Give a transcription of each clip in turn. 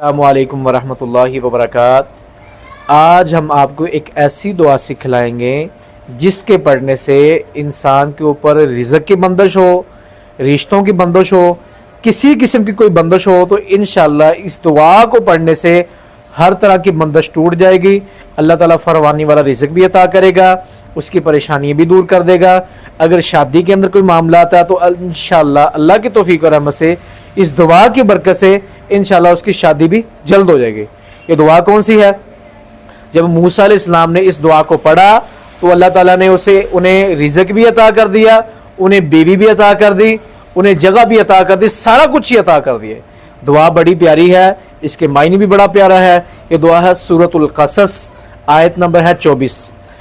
السلام علیکم ورحمۃ اللہ وبرکاتہ۔ آج ہم آپ کو ایک ایسی دعا سکھلائیں گے جس کے پڑھنے سے انسان کے اوپر رزق کی بندش ہو، رشتوں کی بندش ہو، کسی قسم کی کوئی بندش ہو تو انشاءاللہ اس دعا کو پڑھنے سے ہر طرح کی بندش ٹوٹ جائے گی۔ اللہ تعالیٰ فراوانی والا رزق بھی عطا کرے گا، اس کی پریشانی بھی دور کر دے گا۔ اگر شادی کے اندر کوئی معاملات ہے تو انشاءاللہ اللہ کی توفیق اور رحمت سے اس دعا کی برکت سے انشاءاللہ اس کی شادی بھی جلد ہو جائے گی۔ یہ دعا کون سی ہے؟ جب موسیٰ علیہ السلام نے اس دعا کو پڑھا تو اللہ تعالیٰ نے انہیں رزق بھی عطا کر دیا، انہیں بیوی بھی عطا کر دی، انہیں جگہ بھی عطا کر دی، سارا کچھ ہی عطا کر دیا۔ دعا بڑی پیاری ہے، اس کے معنی بھی بڑا پیارا ہے۔ یہ دعا ہے سورۃ القصص، آیت نمبر ہے 24۔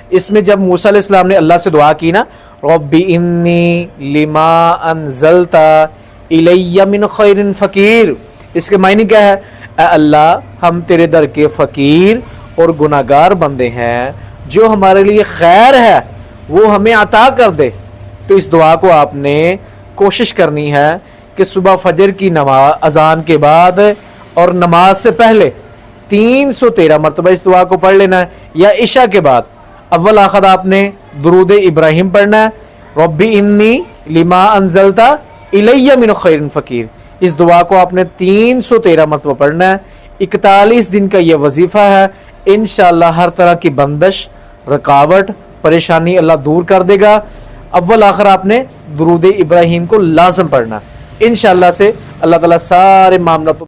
اس میں جب موسیٰ علیہ السلام نے اللہ سے دعا کی نا، رب انی لما انزلت الی من خیر فقیر، اس کے معنی کیا ہے؟ اے اللہ، ہم تیرے در کے فقیر اور گناہگار بندے ہیں، جو ہمارے لیے خیر ہے وہ ہمیں عطا کر دے۔ تو اس دعا کو آپ نے کوشش کرنی ہے کہ صبح فجر کی نماز اذان کے بعد اور نماز سے پہلے 313 مرتبہ اس دعا کو پڑھ لینا ہے، یا عشاء کے بعد اول آخر آپ نے درود ابراہیم پڑھنا ہے، رب انی لما انزلت الی من خیر فقیر۔ اس دعا کو آپ نے 313 مرتبہ پڑھنا ہے۔ 41 دن کا یہ وظیفہ ہے، انشاءاللہ ہر طرح کی بندش، رکاوٹ، پریشانی اللہ دور کر دے گا۔ اول آخر آپ نے درود ابراہیم کو لازم پڑھنا، انشاءاللہ سے اللہ تعالیٰ سارے معاملات